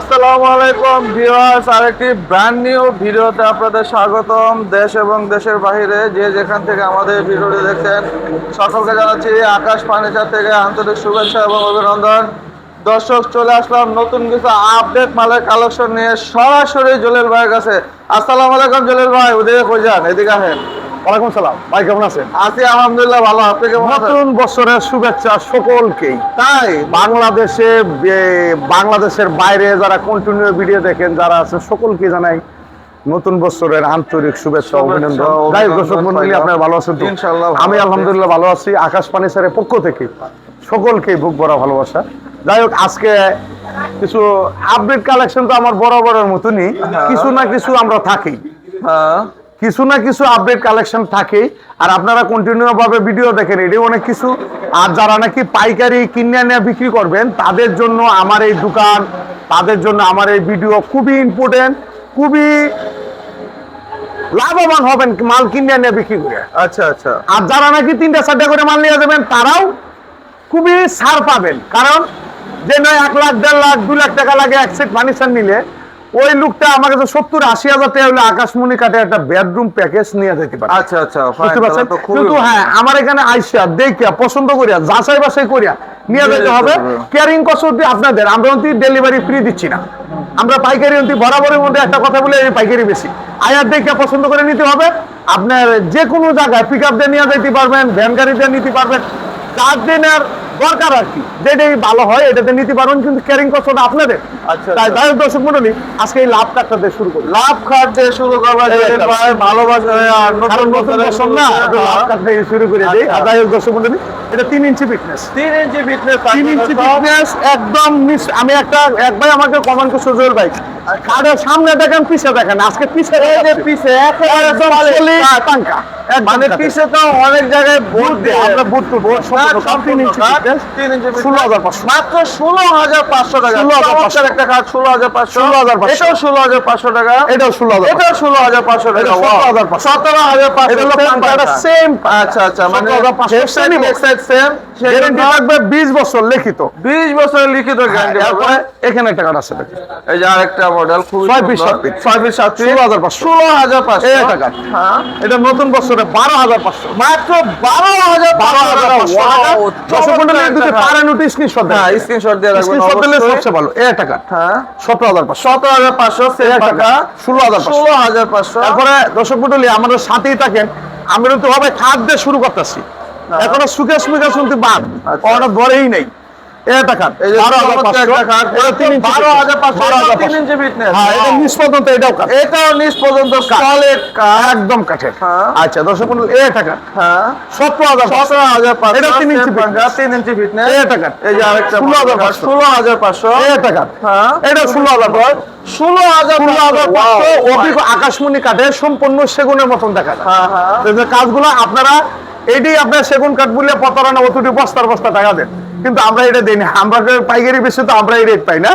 আসসালামু আলাইকুম ভিউয়ার্স, আরেকটি ব্র্যান্ড নিউ ভিডিওতে আপনাদের স্বাগতম। দেশ এবং দেশের বাইরে যে যেখান থেকে আমাদের ভিডিওটি দেখছেন সকলকে জানাচ্ছি আকাশ ফার্নিচার থেকে আন্তরিক শুভেচ্ছা এবং অভিনন্দন। দর্শক, চলে আসলাম নতুন কিছু আপডেট মালের কালেকশন নিয়ে সরাসরি জলিল ভাইয়ের কাছে। আসসালামু আলাইকুম জলিল ভাই, ওদিকে কই যান? এদিকে আসেন। ওয়ালাইকুম সালাম ভাই, কেমন আছেন? আছি আলহামদুলিল্লাহ ভালো, আপনি কেমন আছেন? নতুন বছরের শুভেচ্ছা সকলকেই। তাই বাংলাদেশের বাইরে যারা কন্টিনিউ ভিডিও দেখেন, যারা আছে সকলকে জানাই নতুন বছরের আন্তরিক শুভেচ্ছা অভিনন্দন। যাই হোক দর্শক মন্ডলী, আপনারা ভালো আছেন তো? ইনশাআল্লাহ আমি আলহামদুলিল্লাহ ভালো আছি। আকাশ ফার্নিচারের পক্ষ থেকে সকলকে বুক ভরা ভালোবাসা। যাই হোক, আজকে কিছু আপডেট কালেকশন তো আমার বরাবরের মতনই, কিছু না কিছু আমরা থাকি, কিছু না কিছু আপডেট কালেকশন থাকে। আর আপনারা কন্টিনিউ ভাবে ভিডিও দেখেন, এটি অনেক কিছু। আর যারা নাকি পাইকারি কিনে নিয়ে বিক্রি করবেন, তাদের জন্য আমার এই দোকান, তাদের জন্য আমার এই ভিডিও খুবই ইম্পর্টেন্ট, খুবই লাভবান হবেন মাল কিনে নিয়ে বিক্রি করে। আচ্ছা আচ্ছা। আর যারা নাকি 3টা-4টা করে মাল নিয়ে যাবেন, তারাও খুবই ছাড় পাবেন। কারণ যে নয় 1 লাখ, 1.5 লাখ, 2 লাখ টাকা লাগে এক সেট ফার্নিচার নিলে, ওই লোকটা আমার কাছে 70-80 হাজার টাকা হলে আকাশমণি কাটে একটা বেডরুম প্যাকেজ নিয়ে যেতে পারে। আচ্ছা আচ্ছা, বুঝতে পারছেন? কিন্তু হ্যাঁ, আমার এখানে আইসা দেখিয়া পছন্দ করিয়া যাচাই বাছাই করিয়া নিয়ে যেতে হবে। ক্যারিং কস্ট আপনাদের, আমরা ডেলিভারি ফ্রি দিচ্ছি না। আমরা পাইকারি বরাবরের মধ্যে একটা কথা বলে, পাইকারি বেশি আয়ার দেখিয়া পছন্দ করে নিতে হবে। আপনার যে কোনো জায়গায় পিক আপ দিয়ে নিয়ে যেতে পারবেন, ভ্যান গাড়িতে নিতে পারবেন, 4 দিনের দরকার আর কি, যেটাই ভালো হয় এটাতে নিতে পারবেন, কিন্তু ক্যারিং কস্টটা আপনাদের। আচ্ছা, তাই যাই হোক দর্শক মন্ডলী, আজকে এই লাভ কার্ডটা দিয়ে শুরু করি। লাভ খাট দিয়ে শুরু করবো ভালোবাসা আর কারণ নতুন বছর না, লাভ কার্ড দিয়ে শুরু করে দিই। আর যাই হোক দর্শক মন্ডলী, এটা 3 ইঞ্চি ফিটনেস, 3 ইঞ্চি ফিটনেস, 3 ইঞ্চি ফিটনেস একদম। আমি এক ভাই আমাকে কমেন্ট করছে, জোর ভাই কার্ডের সামনে দেখেন পিছে দেখেন, আজকে পিছে পিছে একদম টাঙ্কা, মানে পিছে তো অনেক জায়গায় বুট দিয়ে আমরা বুট টু বুট 3 ইঞ্চি ফিটনেস, 16,500 মাত্র 16,500 টাকা। 16,500 একটা কার্ড 16,500, 16,500 এটাও 16,500 টাকা, এটাও 16,000, এটাও 16,500 টাকা, 17,500, এটা হলো পাঙ্কাটা সেম। আচ্ছা আচ্ছা, মানে 17,500 সেম, গ্যারান্টি থাকবে 20 বছর লিখিত, 20 বছরের লিখিত গ্যারান্টি। তারপরে এখানে একটা কার্ড আছে দেখেন, এই যে আরেকটা মডেল, খুব 6 পিস 7 পিস, 16,500, 16,500 এই টাকা। হ্যাঁ, এটা নতুন বছরে 12,500, মাত্র 12,500 টাকা। দর্শক মণ্ডলী যদি পারেন ওটা স্ক্রিনশট দেন, হ্যাঁ, স্ক্রিনশট দিয়ে রাখবেন স্ক্রিনশট দিলে অবশ্যই। সবচেয়ে ভালো। এই টাকা, হ্যাঁ, 17,500, 17,500 সেম টাকা, 16,500। 16,500। তারপরে দর্শক মণ্ডলী আমাদের সাথেই থাকেন, আমরা কিন্তু হবে খাদ দিয়ে শুরু করতেছি, এখনো সুখে সুখে শুনতে বাদ, কোনো ধরেই নেই। এই টাকা এই যে 12,500, একটা কার্ড, এটা 3 ইঞ্চি, 12,500, 3 ইঞ্চি ফিটনেস। হ্যাঁ, এটা নিচ পর্যন্ত এটাও কাট, এটাও নিচ পর্যন্ত সলিড কার্ড, একদম কাঠের। হ্যাঁ। আচ্ছা দর্শক মণ্ডলী, এই টাকা হ্যাঁ, 17,500, 17,500, এটা 3 ইঞ্চি ফিটনেস, 3 ইঞ্চি ফিটনেস। এই টাকা এই যে আরেকটা 16,500, 16,500, এই টাকা, হ্যাঁ, এটা 16,500, 16,500। আকাশমণি কাঠে সম্পূর্ণ সেগুনের মতন দেখা যায়। হ্যাঁ হ্যাঁ, তো যে কাজগুলো আপনারা এটি আপনার সেগুন কাঠ বললে প্রতারণা, অতটি বস্তার বস্তা টাকা দেন, কিন্তু আমরা এটা দিই না। আমরা পাইকারি বেশি তো আমরা এই রেট পাই না।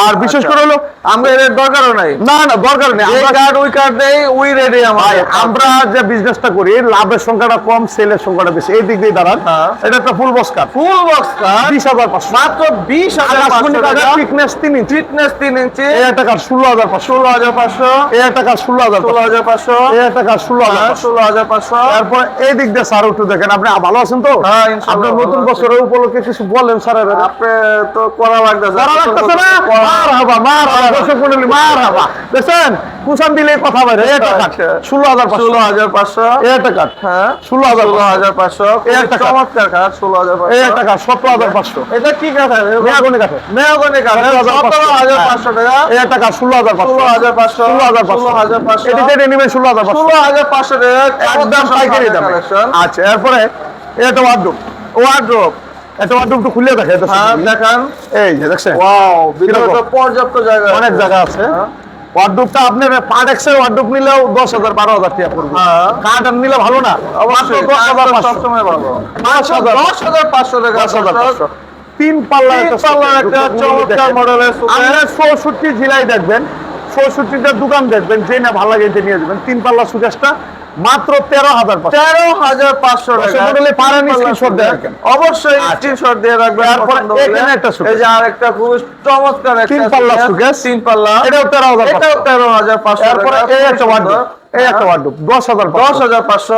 আর বিশেষ করে হলো আমরা এর দরকারও নাই, না না দরকার নেই, এই কার্ড ওই কার্ড দেই, ওই রেডি আমাদের। আমরা যে বিজনেসটা করি, লাভের সংখ্যাটা কম, সেলের সংখ্যাটা বেশি, এই দিক দিয়ে দাঁড়ান। হ্যাঁ। এটা একটা ফুল বক্স কাঠ, ফুল বক্স কার্ড 20,500, মাত্র 20,500 টাকা, ফিটনেস 3 ইঞ্চি, ফিটনেস 3 ইঞ্চি। এই একটা কাঠ 16,500, 16,500, এই একটা কাঠ 16,500, 16,500, এই একটা কাঠ 16,500। 16,500। তারপর এই দিক দিয়ে স্যার একটু দেখেন, আপনি ভালো আছেন তো? হ্যাঁ, ইনশাআল্লাহ আপনি নতুন ভালো আছি। বছরের উপলক্ষে কিছু বলেন স্যার। আপনি তো করা লাগতেছে, করা লাগতেছে না? মারহাবা, মারহাবা, দর্শক মণ্ডলী, মারহাবা। দেখছেন কুশান দিলে কথা বাইরে। এই একটা কাঠ 16,500, 16,500, এই একটা কাঠ হ্যাঁ, 16,500, 16,500। এই একটা কাঠ, চমৎকার কাঠ, 16,500। এই একটা কাঠ 17,500, এটা কি কাঠ? মেয়াগনি কাঠে, মেহগনি কাঠ, 17,500 টাকা। এই একটা কাঠ 16,500, 16,500, 16,500, এটি যেটা নেবেন 16,500, 16,500 টাকা, একদম পাইকারি দামে। কালেকশন। আচ্ছা, এরপরে এটা ওয়ার্ডরোব, ওয়ার্ড্রোব, এটা ওয়ার্ডরোব একটু খুলে দেখে। হ্যাঁ দেখান। এই যে দেখছেন, ওয়াও, ভিতরে তো কিরকম? পর্যাপ্ত জায়গা, অনেক জায়গা আছে। হ্যাঁ। ওয়ার্ডরোবটা আপনার পার্টেক্সের ওয়ার্ডরোব নিলেও 10,000 12,000 টাকা পড়বে। হ্যাঁ। কার্টন নিলে ভালো না, অবশ্যই, মাত্র 10,500, সবসময় ভালো। 10,500 টাকা, 10,500। 3 পাল্লার তিন পাল্লার একটা চমৎকার মডেলের আপনি 64 ঝিলাই দেখবেন, 64টা দোকান দেখবেন, যে না ভালো লাগে এটা নিয়ে যাবেন। 3 পাল্লা সুকেশটা মাত্র 13,500। 13,500 টাকা। মডেলে পারেন স্ক্রিনশট দিয়ে রাখেন। অবশ্যই স্ক্রিনশট দিয়ে রাখবেন। তারপরে পছন্দ হলে। এখানে একটা সুকেস। এই যে আরেকটা খুব চমৎকার একটা 3 পাল্লা সুকেস। 3 পাল্লা। এটাও 13,500। এটাও 13,500 তারপরে টাকা। এই একটা ওয়ার্ডরোব, এই একটা ওয়ার্ডরোব 10,500। 10,500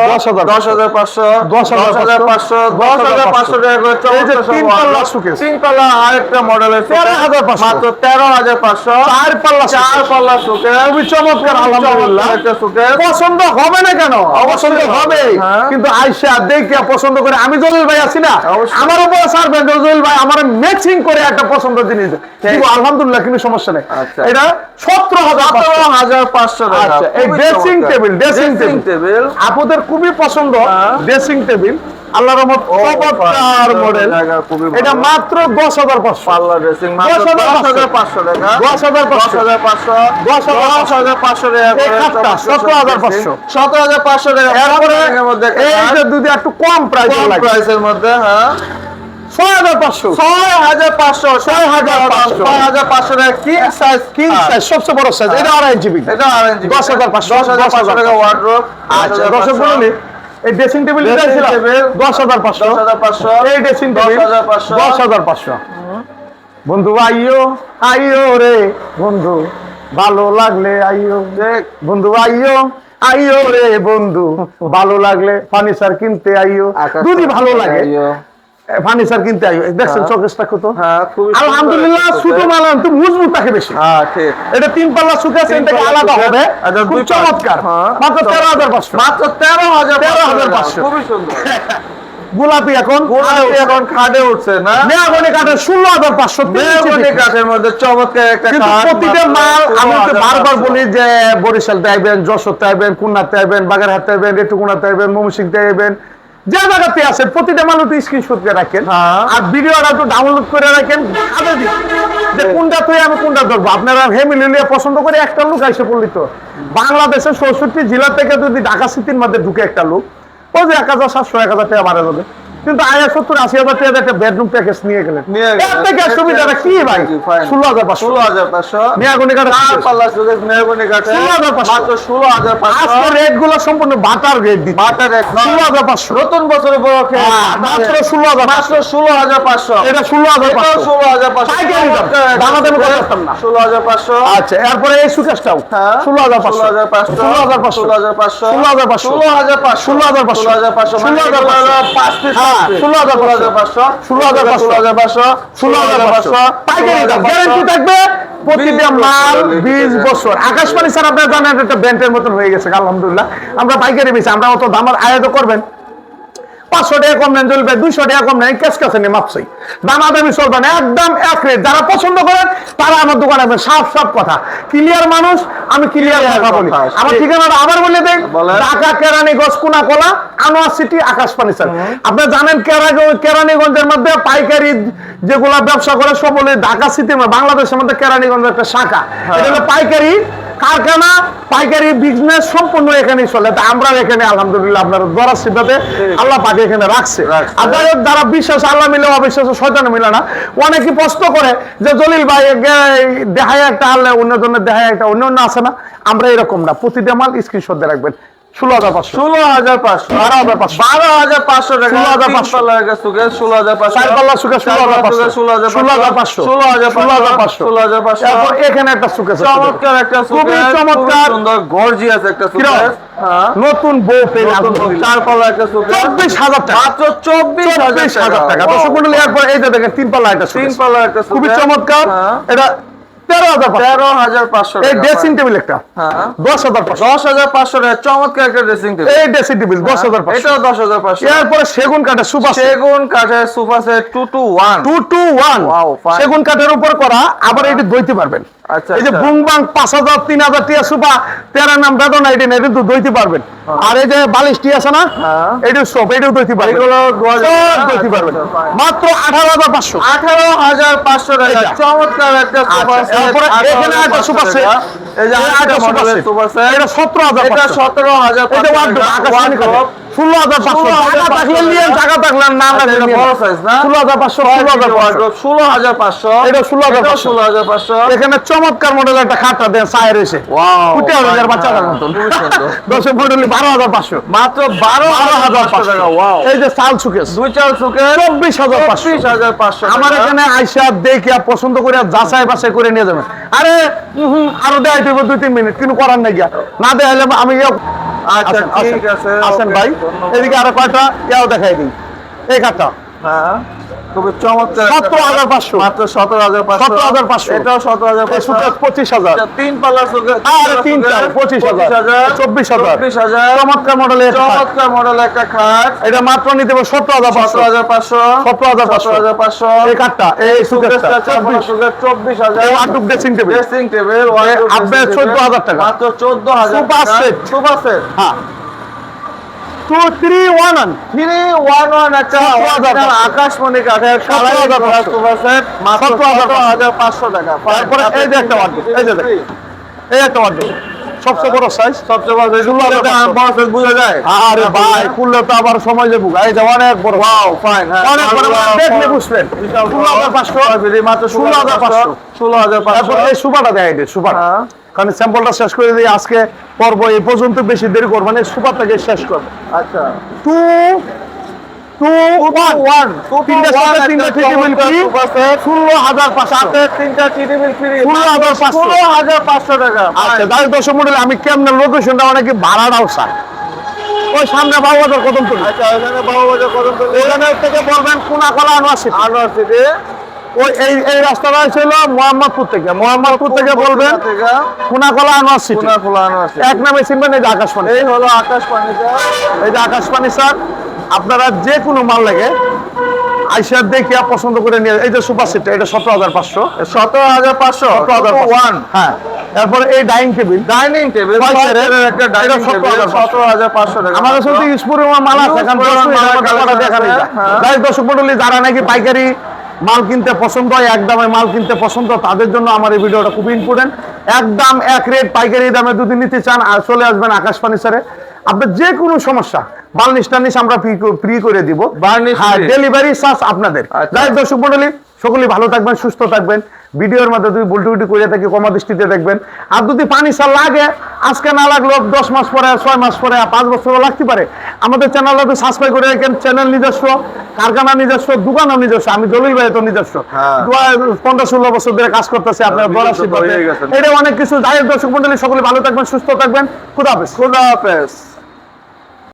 10,500 10,500 10,500 টাকা করে এই যে চমৎকার 3 সব পাল্লা wardrobe। সুকেস। 3 পাল্লা আরেকটা মডেলের 13,500 মাত্র 13,500 4 পাল্লা 4 পাল্লা সুকেস। খুবই চমৎকার, আলহামদুলিল্লাহ। চমৎকার একটা সুকেস। পছন্দ হবে না কেন? পছন্দ হবে, হ্যাঁ। কিন্তু আয়শা দেখে পছন্দ করে। আমি জলিল ভাই আছি না, অবশ্যই। আমার উপর ছাড়বেন জলিল ভাই, আমার ম্যাচিং করে একটা পছন্দের জিনিস দিব, আলহামদুলিল্লাহ, কিন্তু সমস্যা নেই। আচ্ছা। এটা 17,500। 17,500 টাকা। আচ্ছা, এই খুবই ড্রেসিং চমৎকার। Table, dressing dressing table. আপনাদের খুবই পছন্দ হ্যাঁ। ড্রেসিং টেবিল, আল্লাহর রহমত, চমৎকার মডেল। জায়গা খুবই ভালো। এটা মাত্র 10,500। পাল্লা ড্রেসিং মাত্র 10,500 টাকা। 10,500 10,500 10,500 টাকা এই করে খাটটা 17,500 17,500 টাকা। এরপরে এর মধ্যে এই যে যদি একটু কম প্রাইস কম লাগে প্রাইসের মধ্যে, হ্যাঁ, 6,500। 6,500 6,500 6,500 টাকা কিং সাইজ। কিং সাইজ, সবচেয়ে বড় সাইজ, এটা 2.5 জিবি। এটা অরেঞ্জ 10,500 10,500 টাকা ওয়ার্ডরোব। আচ্ছা, দর্শক বলুন, এই ড্রেসিং টেবিল Dressing দিয়েছিলাম table 10,500। 10,500 এই ড্রেসিং টেবিল 10,500 10,500। বন্ধু আইও আইও রে বন্ধু, ভালো লাগলে আইও বন্ধু, আইও আইও রে বন্ধু, ভালো লাগলে ফার্নিচার কিনতে আইও। যদি ভালো লাগে ফার্নিচার কিনতে আইও। দেখছেন চকেসটা কত, হ্যাঁ, খুবই সুন্দর আলহামদুলিল্লাহ। একটা ছোট মাল তো মজবুত থাকে বেশি। হ্যাঁ, ঠিক। এটা 3 পাল্লা সুকেস, তিন থেকে পাল্লা আলাদা সুকেস। হবে, আচ্ছা, খুব 2 পাল্লা। চমৎকার। হ্যাঁ, মাত্র 13,500। মাত্র 13,500 13,500 খুবই সুন্দর। গোলাপি এখন গোলাপি এখন খাটে উঠছে না? মেয়াগনি কাঠের 16,500। মেহগনি কাঠের মধ্যে চমৎকার একটা কিন্তু কাঠ। প্রতিটা মাত্র মাল আমি তো 16,500 বারবার বলি যে বরিশালতে আইবেন, যশোরতে আইবেন, খুলনাতে আইবেন, বাগেরহাটতে আইবেন, রেটুকুনাতে আইবেন, ময়মনসিংহতে আইবেন, যে জায়গাতে আছেন প্রতিটা মাল একটু স্ক্রিনশট করে রাখেন। হ্যাঁ। আর ভিডিওটা একটু ডাউনলোড করে রাখেন, কাজে দিন যে কোনটা তুই আমি কোনটা ধরবো। আপনারা ফ্যামিলি নিয়ে পছন্দ করে একটা লোক এসে পড়লি তো, বাংলাদেশের 64 জেলা থেকে যদি ঢাকা সিটির মধ্যে ঢুকে একটা লোক, ও যে 1,700 1,000 টাকা বাড়া যাবে। কিন্তু আয়া 70-80,000 টাকা একটা বেডরুম প্যাকেজ নিয়ে গেলেন, নিয়ে গেলেন। এর থেকে সুবিধাটা কি ভাই? 16,500। 16,500 মেয়াগনি কাঠের চার সুকেস। পাল্লা সুকেস মেহগনি কাঠের 16,500 মাত্র 16,500 আজকে রেট গুলো সম্পূর্ণ বাটার রেট দিচ্ছে। বাটার এক 16,500। নতুন বছর উপলক্ষে মাত্র 16,500। মাত্র 16,500 এটা 16,500। এটাও 16,500 পাইকারি দাম। দামাদামি করতে পারতাম না। 16,500 আচ্ছা, এরপরে এই সুকেসটাও হ্যাঁ 16,500। 16,500 16,500। 16,500 16,500। 16,500 16,500 16,500 মানে 16,500 5 হ্যাঁ, 16,500 16,500 16,500 পাইকারি দাম, গ্যারান্টি থাকবে প্রতিটা মাল 20 বছর। আকাশবাণী স্যার আপনারা জানেন একটা ব্র্যান্ডের মতন হয়ে গেছে, আলহামদুলিল্লাহ। আমরা পাইকারি বেশি, আমরা অত দাম আয়াত করবেন 500 টাকা কম নেন চলবে, 200 টাকা কম নেন, ক্যাশ কাছে নিয়ে মাপছি, দামাদামি চলবে না, একদম এক রেট। যারা পছন্দ করেন তারা আমার দোকানে আসবেন। সাফ কথা, ক্লিয়ার মানুষ, আমি ক্লিয়ার কথা বলি। আমার ঠিকানাটা আবার বলে দেন, ঢাকা কেরানীগঞ্জ কোনাকলা আনোয়ার সিটি আকাশবাণী স্যার। আপনারা জানেন কেরানীগঞ্জের মধ্যে পাইকারি যেগুলা ব্যবসা করে সব বলে ঢাকা সিটি, বাংলাদেশের মধ্যে কেরানীগঞ্জের একটা শাখা, এটা হলো পাইকারি কারখানা, পাইকারি বিজনেস সম্পূর্ণ এখানেই চলে। তা আমরা এখানে আলহামদুলিল্লাহ আপনার দরা সিদ্ধাতে আল্লাহ পাকে এখানে রাখছে। আর যারা বিশ্বাস আল্লাহ মিলে, অবিশ্বাস শয়তানে মিলে না। অনেকে প্রশ্ন করে যে জলিল ভাই দেখায় একটা আল্লাহ অন্যজনের দেখায় একটা, অন্য আছে না? আমরা এরকম না, প্রতিটা মাল স্ক্রিনশট দিয়ে রাখবেন। 16,500 16,500 12,500 12,500 টাকা 16,500 পাল্লা সুকেস 16,500 চার পাল্লা সুকেস 16,500 16,500 16,500 তারপর এখানে একটা সুকেস আছে, চমৎকার একটা সুকেস, খুবই চমৎকার, সুন্দর গর্জিয়াস একটা সুকেস। হ্যাঁ, নতুন বউ পেয়ে চার পাল্লা একটা সুকেস 24,000 টাকা, মাত্র 24,000 টাকা। দর্শক মণ্ডলী, এরপর এই যে দেখেন 3 পাল্লা একটা তিন সুকেস, পাল্লা একটা সুকেস খুবই চমৎকার। হ্যাঁ, এটা 13,500। 13,500 এই টাকা। ড্রেসিং টেবিল একটা হ্যাঁ 10,500। 10,500 টাকা চমৎকার একটা ড্রেসিং টেবিল। এই ড্রেসিং টেবিল 10,500। এটাও 10,500। এরপরে সেগুন কাঠের সুপার সেগুন কাঠের sofa set 2-to-1 2-to-1 Wow, fine. সেগুন কাঠের উপর করা, আবার এটি দইতে পারবেন। আচ্ছা, এই যে আচ্ছা। বুংবাং 5,000 3,000 টিয়া সুপা 13 নাম বেদনা, এটি নেই কিন্তু দইতে পারবেন। আর এই যে বালিশটি আছে না, হ্যাঁ। এটি সব এটিও দইতে পারবেন, এগুলো সব দইতে পারবেন। মাত্র 18,500। 18,500 টাকা এটা। চমৎকার একটা সোফা আচ্ছা, সেট। এরপরে এখানে একটা সোফা সেট এই যে আরেকটা মডেলের সুপার সেট, এটা 17,500, এটা 17,500, এটা ওয়ার্ডরোব আকাশমণি কাঠের 16,500, টাকা থাকলে নিয়েন, টাকা থাকলে না না এটা বড় সাইজ না, 16,500, 16,500, 16,500, এটা 16,500, 16,500। এখানে চমৎকার মডেলের একটা খাটটা দেন সাইড এসে ওয়াও, ফুটে হাজার বাচ্চাদের মতন, 10 মডেল 12,500, মাত্র 12,500 টাকা। ওয়াও, এই যে চাল সুকেস 2 চাল সুকে 24,500, 24,500 আমার এখানে আইসা দেখে পছন্দ করে যাচাই বাছাই করে নিয়ে যাবেন। আরে আরো দেখাই দেবো 2-3 মিনিট, কিন্তু করার নাই গিয়া, না দেখাইলে আমি আচ্ছা ঠিক আছে, আসেন ভাই, এদিকে আরো কয়টা ইয়াও দেখাই দিই। এই খাটটা হ্যাঁ খুবই চমৎকার, 17,500, মাত্র 17,500, 17,500, এটাও 17,500, 25,000, 3 পাল্লার সুকে, আরে 3 চাল 25,000, 24,000, 24,000, চমৎকার মডেলের চমৎকার মডেল একটা খাট, এটা মাত্র নিতে হবে 17,500, 17,500, 17,500, এই খাটটা এই সুকেসটা 24,000, এই wardrobe dressing table dressing table আপনার 14,000 টাকা, মাত্র 14,000 সুপার টাকা, সেট। সুপার সেট, হ্যাঁ 2-3-1 3-1-1 একটা 17,500 আকাশমণি কাঠের কালাই 17,500 সুপার সেট, মাত্র 17,500 টাকা। তারপরে এই যে একটা ওয়ার্ডরোব, এই যে দেখেন, এই একটা ওয়ার্ডরোব সবচেয়ে বড় সাইজ, সবচেয়ে বড় সাইজ, বড় সাইজ বোঝা যায়। আরে ভাই খুললে তো আবার সময় যাবো, এই যে অনেক বড়, ওয়াও ফাইন, অনেক বড়, দেখলে বুঝবেন। 16,500, মাত্র 16,500, 16,500। তারপর এই সুপারটা দেখাই দে, সুপার, হ্যাঁ। কারণ স্যাম্পলটা শেষ করে দিই আজকে পর্ব এই পর্যন্ত, বেশি দেরি করবো না, সুপারটাকে শেষ করবো। আচ্ছা 2-1, তিনটা সাথে তিনটা টেবিল ফ্রি, 16,500, সাথে 3টা টেবিল ফ্রি, 16,500, 16,500 টাকা। আচ্ছা তাই 10 মডেল আমি কেমন লোকেশনটা অনেকে ভাড়াটাও চাই, ওই সামনে বাবুবাজার কদমতলী, আচ্ছা ওখানে বাবু বাজার কদমতলী, ওখানে থেকে বলবেন কোনাকলা আনোয়ার আনোয়ার সিটি, ওই এই রাস্তাটা ছিল মোহাম্মদপুর থেকে বলবেন কোনাকলা আনোয়ার সিটি, কোনাকুলা আনোয়ার সিটি। এক নামে চিনবেন, এই যে আকাশবাণী, এই হলো আকাশ পানিটা, এই যে আকাশবাণী স্যার, আপনারা যে কোনো মাল লাগে আইসা দেখিয়া পছন্দ করে নিয়ে, এই যে সুপার সেটটা এটা 17,500, 17,500, 17,500, হ্যাঁ। তারপরে এই ডাইনিং টেবিল, ডাইনিং টেবিল, ছয় চেয়ারের একটা ডাইনিং এটা টেবিল 17,500 17,500 টাকা। আমার কাছে ইউজপুরে মাল আছে, এখন টাকাটা দেখা নেই, যাই দর্শক মন্ডলী যারা নাকি পাইকারি মাল কিনতে পছন্দ হয়, এক দামে মাল কিনতে পছন্দ, তাদের জন্য আমার এই ভিডিওটা খুব ইম্পর্টেন্ট। একদম এক রেট পাইকারি দামে যদি নিতে চান আর চলে আসবেন আকাশ ফার্নিচারে। আপনার যে কোনো সমস্যা বার্নিশ টার্নিশ আমরা ফ্রি করে দিব, বার্নিশ হ্যাঁ, free। ডেলিভারি চার্জ আপনাদের। আচ্ছা। যাই দর্শক মন্ডলী সকলেই ভালো থাকবেন, সুস্থ থাকবেন, ভিডিওর মধ্যে যদি বুলটুটি করে থাকি কমা দৃষ্টিতে দেখবেন। আর যদি পানি সার লাগে, আজকে না লাগলেও 10 মাস পরে, 6 মাস পরে, 5 বছরও লাগতে পারে, আমাদের চ্যানেলটা সাবস্ক্রাইব করে রাখেন। চ্যানেল নিজস্ব, কারখানা নিজস্ব, দোকানও নিজস্ব, আমি জলিল ভাই তো নিজস্ব, হ্যাঁ। 15-16 বছর ধরে কাজ করতেছি আপনার বড় হয়ে গেছে। এটা অনেক কিছু। যাই হোক দর্শক মন্ডলী সকলে ভালো থাকবেন, সুস্থ থাকবেন, খুদা হাফেজ। খুদা হাফেজ।